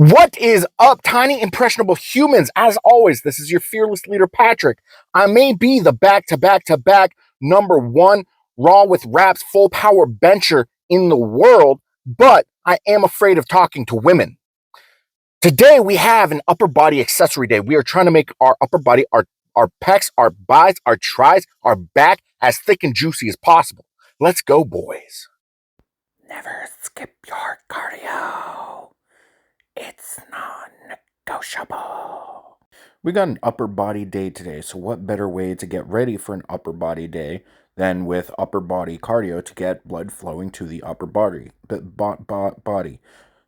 What is up, tiny impressionable humans? As always, this is your fearless leader, Patrick. I may be the back-to-back-to-back #1 Raw with Raps full power bencher in the world, but I am afraid of talking to women. Today, we have an upper body accessory day. We are trying to make our upper body, our pecs, our buys, our tries, our back as thick and juicy as possible. Let's go, boys. Never skip your cardio. It's non-negotiable. We got an upper body day today, so what better way to get ready for an upper body day than with upper body cardio to get blood flowing to the upper body.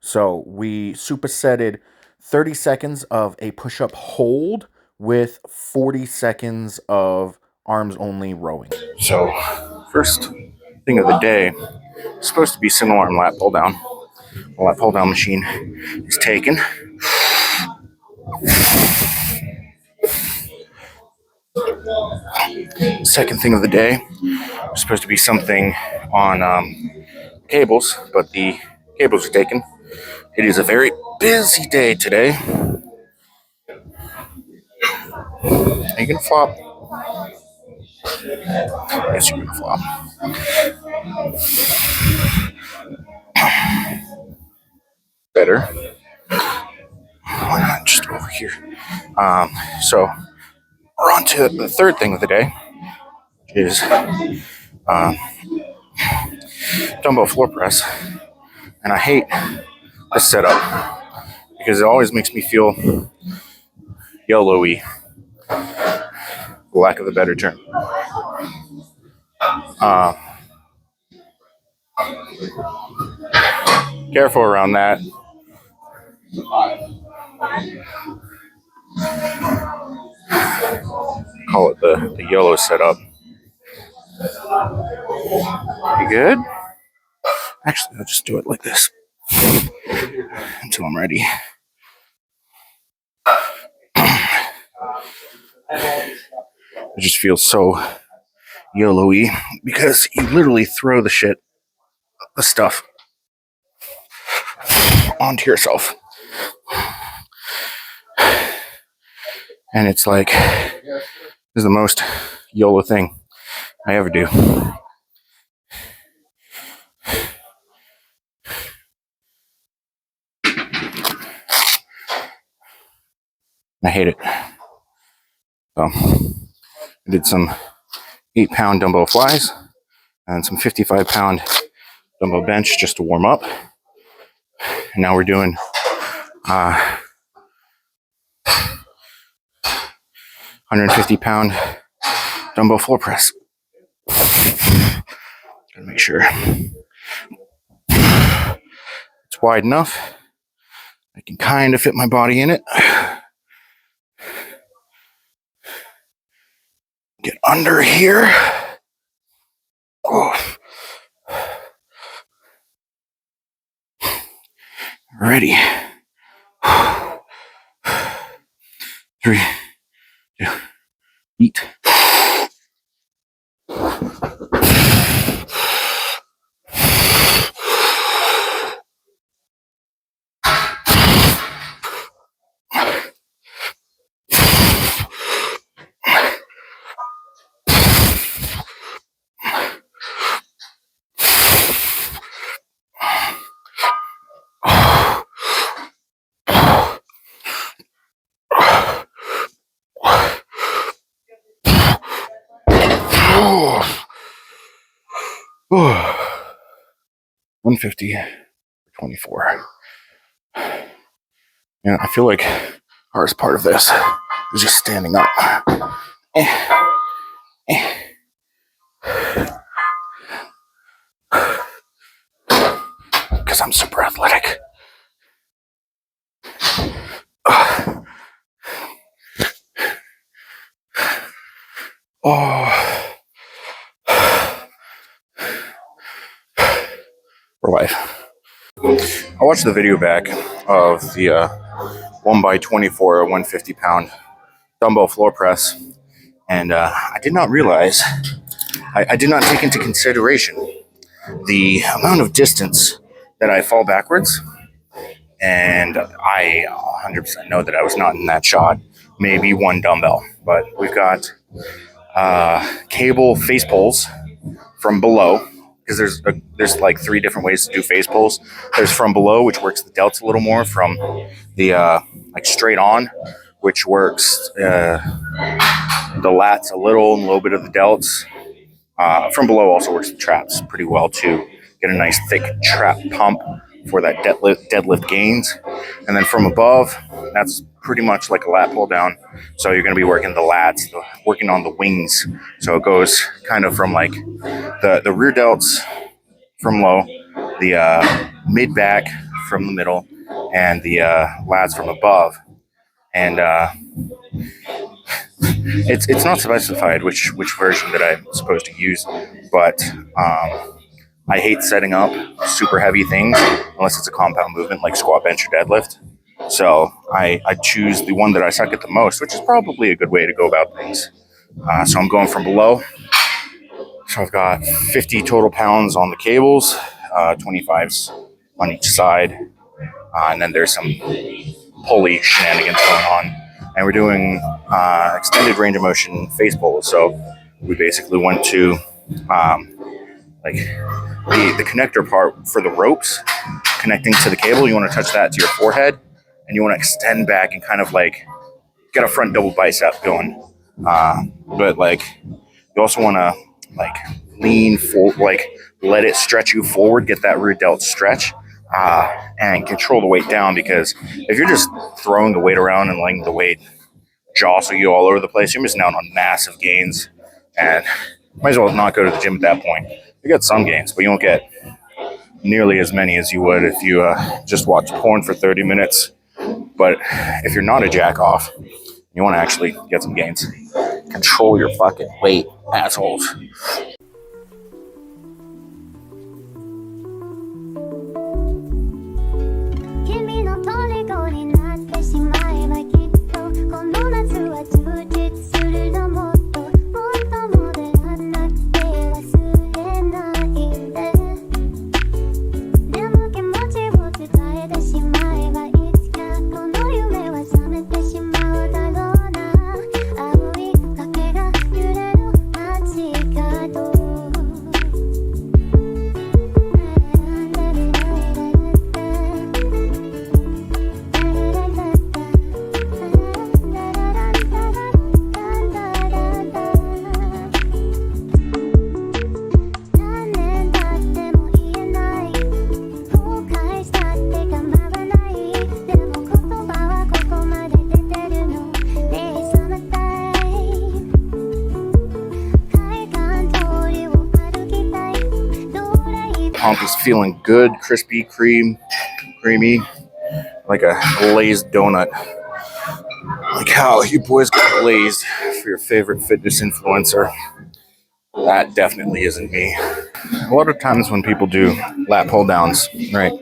So we supersetted 30 seconds of a push-up hold with 40 seconds of arms only rowing. So, first thing of the day, it's supposed to be single arm lat pull down. The lat pull down machine is taken. Second thing of the day, it's supposed to be something on cables, but the cables are taken. It is a very busy day today. Are you gonna flop? Yes, you're gonna flop. Better. Why not just over here? So we're on to the third thing of the day, which is dumbbell floor press. And I hate this setup because it always makes me feel YOLO-y, for lack of a better term. Careful around that. Call it the YOLO setup. You good? Actually, I'll just do it like this until I'm ready. It just feels so YOLO-y because you literally throw the stuff onto yourself. And it's like, this is the most YOLO thing I ever do. I hate it. So, I did some 8-pound dumbbell flies and some 55-pound dumbbell bench just to warm up. And now we're doing 150-pound dumbbell floor press. Gotta make sure it's wide enough. I can kind of fit my body in it. Get under here. Oh. Ready. 3, 2, eat. Oh. 150 for 24. Yeah, I feel like the hardest part of this is just standing up. Because I'm super athletic. Oh. For life. I watched the video back of the 1x24 or 150-pound dumbbell floor press, and I did not realize, I did not take into consideration the amount of distance that I fall backwards and I 100% know that I was not in that shot. Maybe one dumbbell, but we've got cable face pulls from below, because there's like 3 different ways to do face pulls. There's from below, which works the delts a little more, from the like straight on, which works the lats a little bit of the delts. From below also works the traps pretty well too. Get a nice thick trap pump for that deadlift gains. And then from above, that's pretty much like a lat pull down. So you're going to be working the lats, working on the wings. So it goes kind of from like the rear delts from low, the mid back from the middle, and the lats from above. And it's not specified which version that I'm supposed to use, but I hate setting up super heavy things unless it's a compound movement like squat, bench, or deadlift. So I choose the one that I suck at the most, which is probably a good way to go about things. So I'm going from below. So I've got 50 total pounds on the cables, 25s on each side, and then there's some pulley shenanigans going on. And we're doing extended range of motion face pulls. So we basically went to like the connector part for the ropes connecting to the cable. You want to touch that to your forehead, and you want to extend back and kind of like get a front double bicep going. But like you also want to like lean forward, like let it stretch you forward, get that rear delt stretch, and control the weight down. Because if you're just throwing the weight around and letting the weight jostle you all over the place, you're missing out on massive gains, and might as well not go to the gym at that point. You get some gains, but you won't get nearly as many as you would if you just watch porn for 30 minutes. But if you're not a jack off, you want to actually get some gains. Control your fucking weight, assholes. 君の虜になってしまえばきっとこの夏は充実するのもっともっともであなくて忘れないででも気持ちを伝えてしまえばいつかこの夢は覚めてしまうだろうな青い崖が揺れる街角Pump is feeling good, crispy, creamy, like a glazed donut. Like how you boys got glazed for your favorite fitness influencer. That definitely isn't me. A lot of times when people do lat pull downs, right?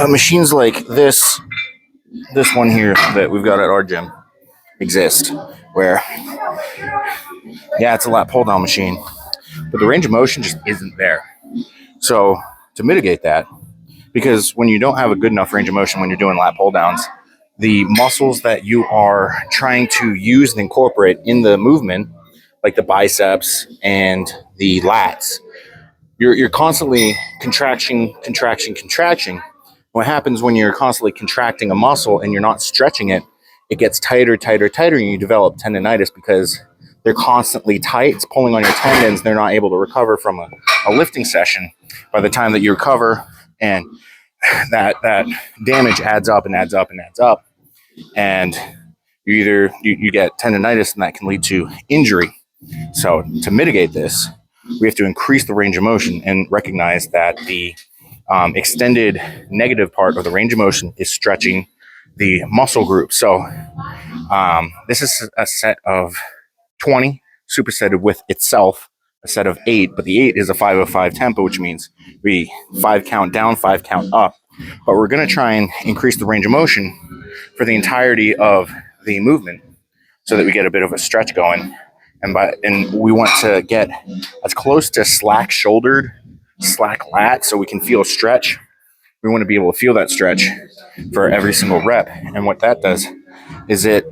Machines like this one here that we've got at our gym exist, where, yeah, it's a lat pull down machine, but the range of motion just isn't there. So to mitigate that, because when you don't have a good enough range of motion when you're doing lat pull downs, the muscles that you are trying to use and incorporate in the movement, like the biceps and the lats, you're constantly contraction. What happens when you're constantly contracting a muscle and you're not stretching it, it gets tighter, and you develop tendonitis because they're constantly tight. It's pulling on your tendons. They're not able to recover from a lifting session. By the time that you recover, and that damage adds up, and you get tendonitis, and that can lead to injury. So to mitigate this, we have to increase the range of motion and recognize that the extended negative part of the range of motion is stretching the muscle group. So this is a set of 20 supersetted with itself a set of 8, but the 8 is a 505 tempo, which means we 5 count down, 5 count up. But we're going to try and increase the range of motion for the entirety of the movement so that we get a bit of a stretch going. And we want to get as close to slack shouldered, slack lat, so we can feel stretch we want to be able to feel that stretch for every single rep. And what that does is it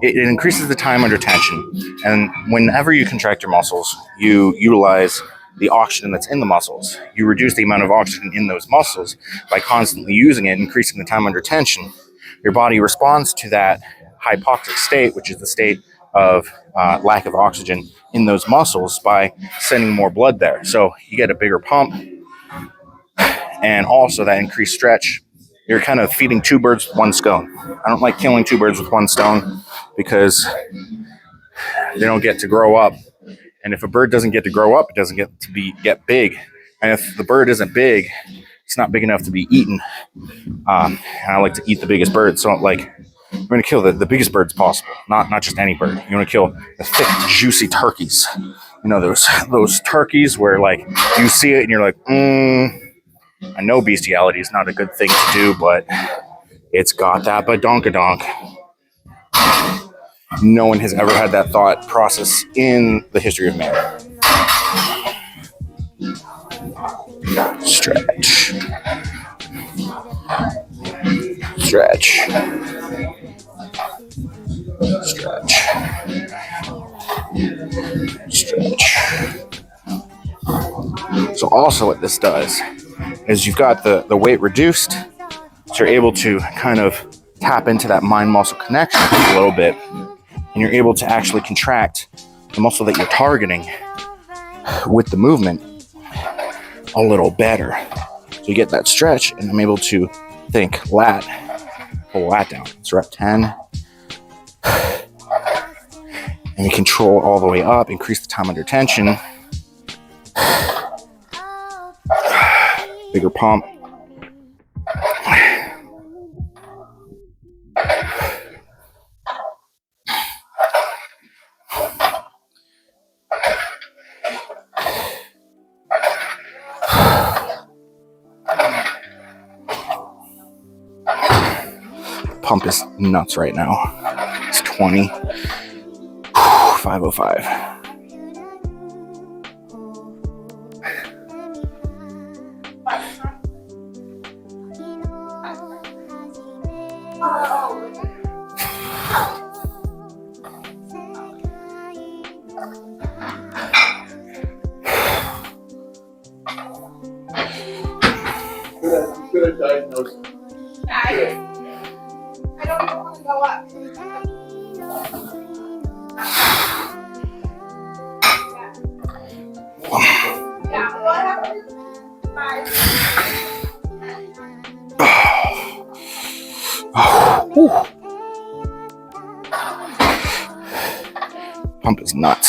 it increases the time under tension. And whenever you contract your muscles, you utilize the oxygen that's in the muscles. You reduce the amount of oxygen in those muscles by constantly using it, increasing the time under tension. Your body responds to that hypoxic state, which is the state of lack of oxygen in those muscles, by sending more blood there. So you get a bigger pump, and also that increased stretch. You're kind of feeding two birds with one stone. I don't like killing two birds with one stone because they don't get to grow up. And if a bird doesn't get to grow up, it doesn't get to get big. And if the bird isn't big, it's not big enough to be eaten. And I like to eat the biggest bird. So like, I'm going to kill the biggest birds possible, not just any bird. You want to kill the thick, juicy turkeys. You know, those turkeys where like you see it and you're like, I know bestiality is not a good thing to do, but it's got that badonkadonk. No one has ever had that thought process in the history of man. Stretch. Stretch. Stretch. Stretch. So also what this does is you've got the weight reduced, so you're able to kind of tap into that mind-muscle connection a little bit, and you're able to actually contract the muscle that you're targeting with the movement a little better. So you get that stretch, and I'm able to think lat, pull lat down. It's rep 10. And you control all the way up, increase the time under tension. Bigger pump. Pump is nuts right now. It's 20. 505. Good diagnosis. I don't even want to go up. Yeah, what happened? Pump is nuts.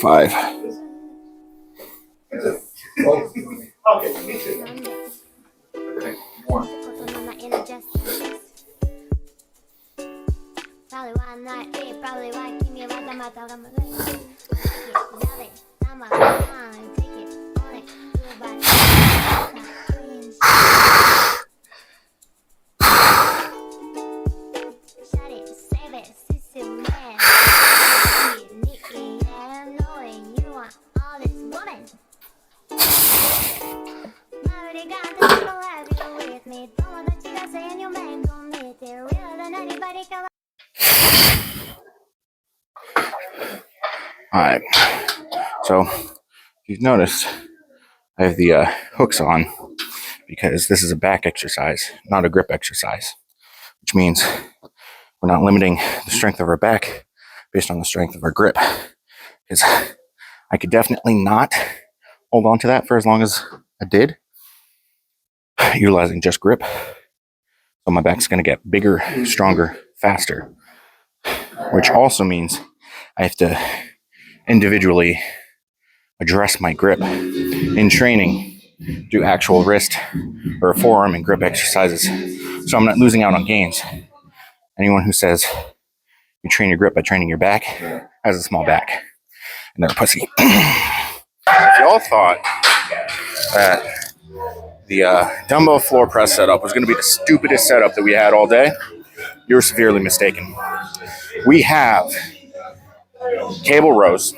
Five. Alright, so you've noticed I have the hooks on because this is a back exercise, not a grip exercise, which means we're not limiting the strength of our back based on the strength of our grip. Because I could definitely not hold on to that for as long as I did, utilizing just grip. So my back's going to get bigger, stronger, faster, which also means I have to individually address my grip in training, do actual wrist or forearm and grip exercises, so I'm not losing out on gains. Anyone who says you train your grip by training your back has a small back, and they're a pussy. If y'all thought that the dumbbell floor press setup was going to be the stupidest setup that we had all day, you're severely mistaken. We have cable rows,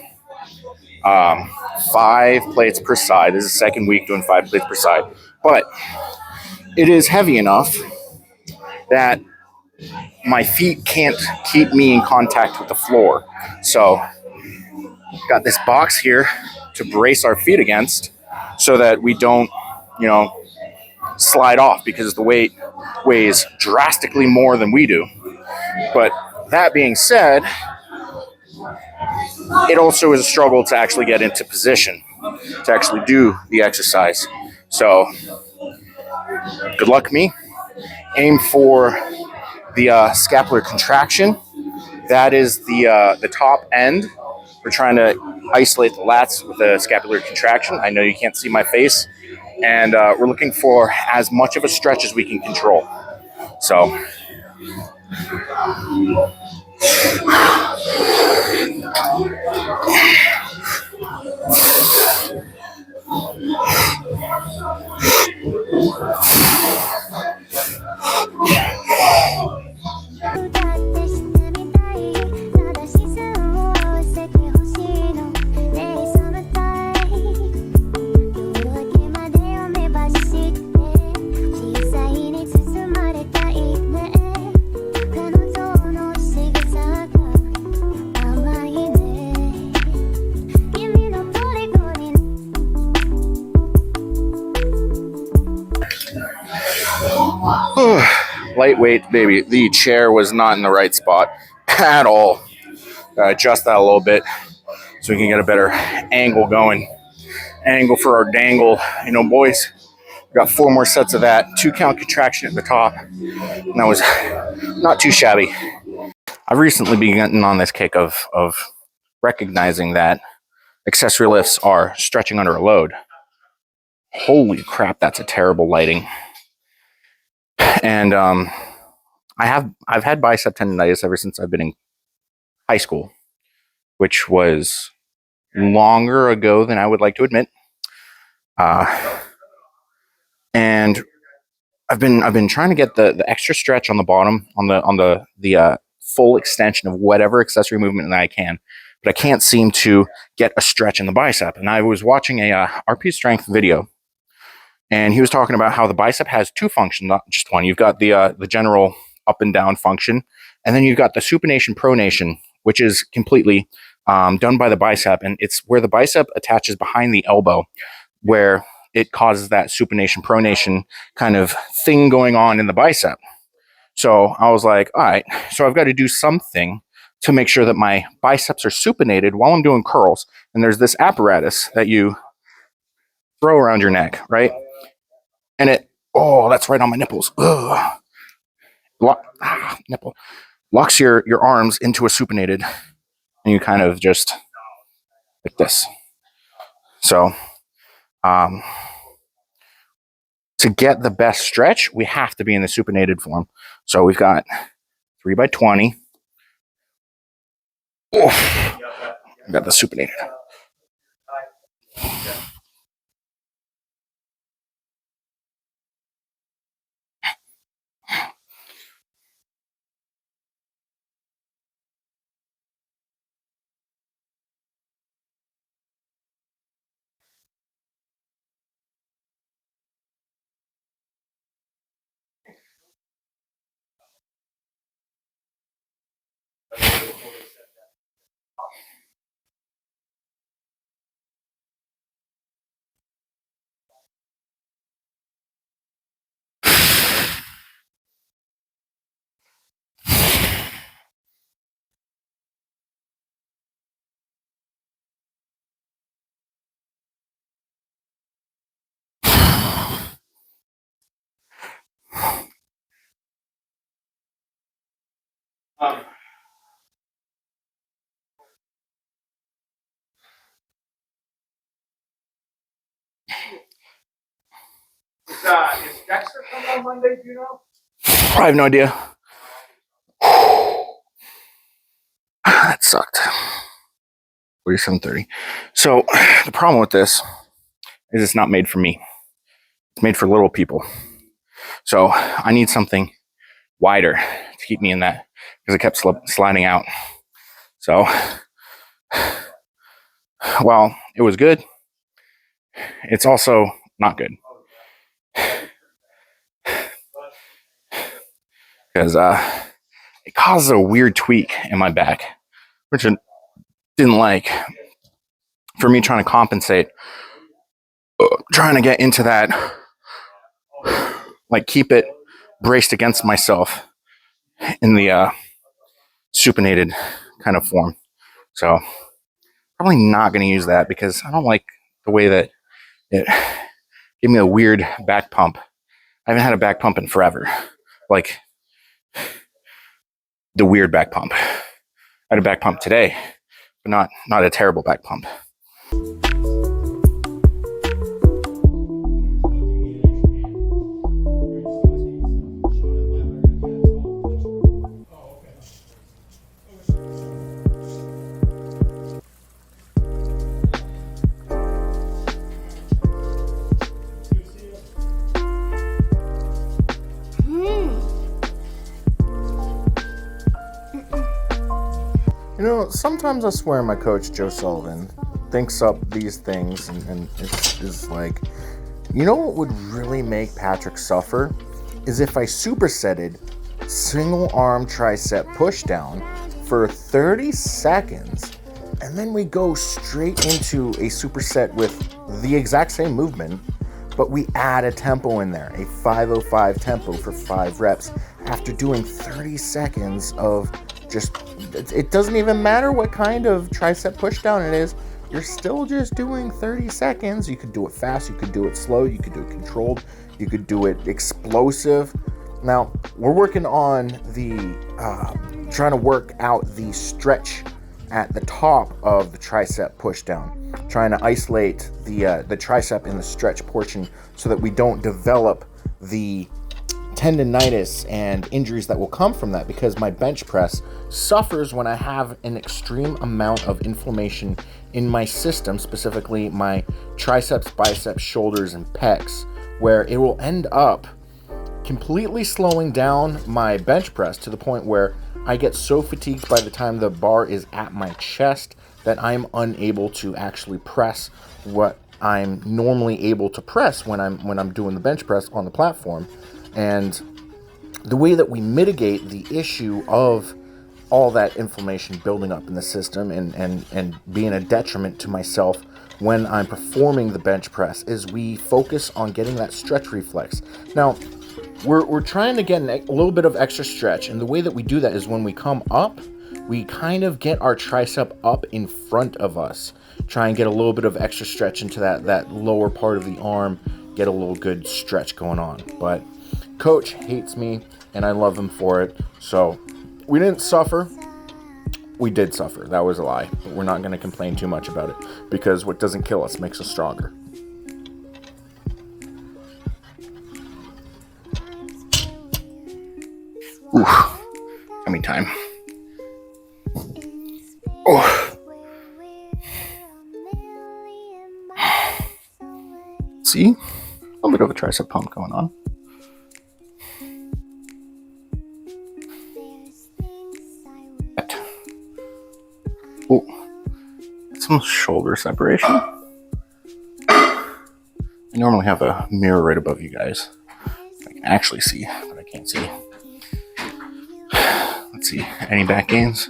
5 plates per side. This is the second week doing 5 plates per side, but it is heavy enough that my feet can't keep me in contact with the floor. So got this box here to brace our feet against so that we don't, slide off, because the weight weighs drastically more than we do. But that being said, it also is a struggle to actually get into position to actually do the exercise. So good luck me. Aim for the scapular contraction. That is the top end. We're trying to isolate the lats with a scapular contraction. I know you can't see my face. And we're looking for as much of a stretch as we can control. So lightweight, baby. The chair was not in the right spot at all. Adjust that a little bit so we can get a better angle going. Angle for our dangle, boys. We got 4 more sets of that. 2 count contraction at the top. And that was not too shabby. I've recently been getting on this kick of recognizing that accessory lifts are stretching under a load. Holy crap, that's a terrible lighting. And I've had bicep tendonitis ever since I've been in high school, which was longer ago than I would like to admit. And I've been trying to get the extra stretch on the bottom, on the full extension of whatever accessory movement that I can, but I can't seem to get a stretch in the bicep. And I was watching a RP Strength video, and he was talking about how the bicep has 2 functions, not just one. You've got the general up and down function, and then you've got the supination pronation, which is completely done by the bicep, and it's where the bicep attaches behind the elbow, where it causes that supination pronation kind of thing going on in the bicep. So I was like, all right, so I've got to do something to make sure that my biceps are supinated while I'm doing curls. And there's this apparatus that you throw around your neck, right? And that's right on my nipples. Ugh. Nipple. Locks your arms into a supinated, and you kind of just like this. So to get the best stretch, we have to be in the supinated form. So we've got 3 by 20. Oof. We've got the supinated. Is Dexter coming on Monday, do you know? I have no idea. That sucked. 47:30. So the problem with this is it's not made for me. It's made for little people. So I need something wider to keep me in that because it kept sliding out. So while it was good, it's also not good. Because it causes a weird tweak in my back, which I didn't like. For me trying to compensate, trying to get into that, like keep it braced against myself in the supinated kind of form. So probably not going to use that because I don't like the way that it gave me a weird back pump. I haven't had a back pump in forever. Like the weird back pump. I had a back pump today, but not a terrible back pump. You know, sometimes I swear my coach, Joe Sullivan, thinks up these things and is like, you know what would really make Patrick suffer? Is if I supersetted single arm tricep push down for 30 seconds and then we go straight into a superset with the exact same movement, but we add a tempo in there, a 5:05 tempo for 5 reps after doing 30 seconds of just, it doesn't even matter what kind of tricep pushdown it is, you're still just doing 30 seconds. You could do it fast, you could do it slow, you could do it controlled, you could do it explosive. Now, we're working on the, trying to work out the stretch at the top of the tricep pushdown, trying to isolate the tricep in the stretch portion so that we don't develop the tendinitis and injuries that will come from that, because my bench press suffers when I have an extreme amount of inflammation in my system, specifically my triceps, biceps, shoulders, and pecs, where it will end up completely slowing down my bench press to the point where I get so fatigued by the time the bar is at my chest that I'm unable to actually press what I'm normally able to press when I'm doing the bench press on the platform. And the way that we mitigate the issue of all that inflammation building up in the system and being a detriment to myself when I'm performing the bench press is we focus on getting that stretch reflex. Now, we're trying to get a little bit of extra stretch, and the way that we do that is when we come up, we kind of get our tricep up in front of us, try and get a little bit of extra stretch into that lower part of the arm, get a little good stretch going on. But Coach hates me, and I love him for it. So we didn't suffer. We did suffer. That was a lie. But we're not going to complain too much about it, because what doesn't kill us makes us stronger. Oof. Tummy time. Oh. See? A little bit of a tricep pump going on. Oh, some shoulder separation. I normally have a mirror right above you guys. I can actually see, but I can't see. Let's see, any back gains?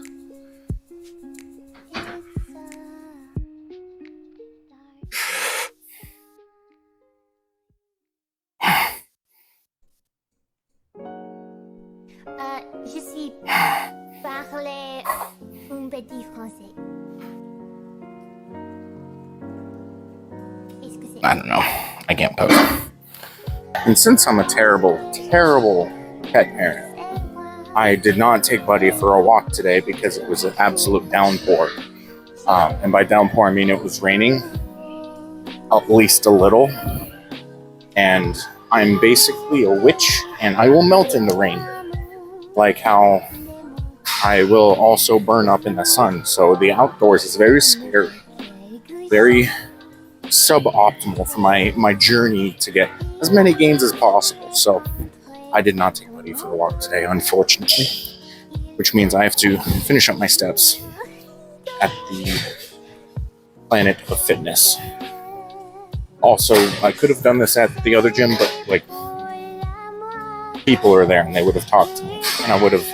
Je suis parler un petit français. I don't know. I can't post. And since I'm a terrible, terrible pet parent, I did not take Buddy for a walk today because it was an absolute downpour. And by downpour, I mean it was raining. at least a little. And I'm basically a witch, and I will melt in the rain, like how I will also burn up in the sun. So the outdoors is very scary, very suboptimal for my journey to get as many gains as possible. So I did not take Buddy for the walk today, unfortunately, which means I have to finish up my steps at the Planet of Fitness. Also, I could have done this at the other gym, but like people are there and they would have talked to me, and I would have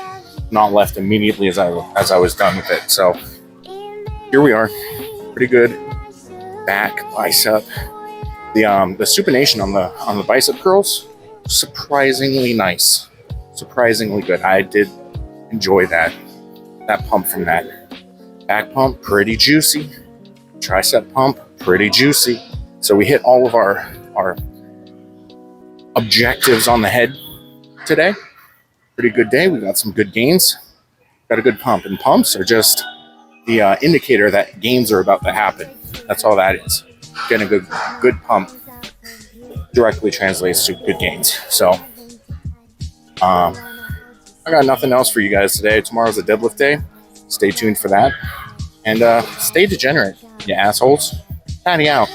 not left immediately as I was done with it. So here we are, pretty good back, bicep. The supination on the bicep curls, surprisingly nice, surprisingly good. I did enjoy that pump from that. Back pump, pretty juicy. Tricep pump, pretty juicy. So we hit all of our objectives on the head today. Pretty good day. We got some good gains. Got a good pump. And pumps are just the indicator that gains are about to happen. That's all that is. Getting a good pump directly translates to good gains. So I got nothing else for you guys today. Tomorrow's a deadlift day. Stay tuned for that. And stay degenerate, you assholes. Patty out.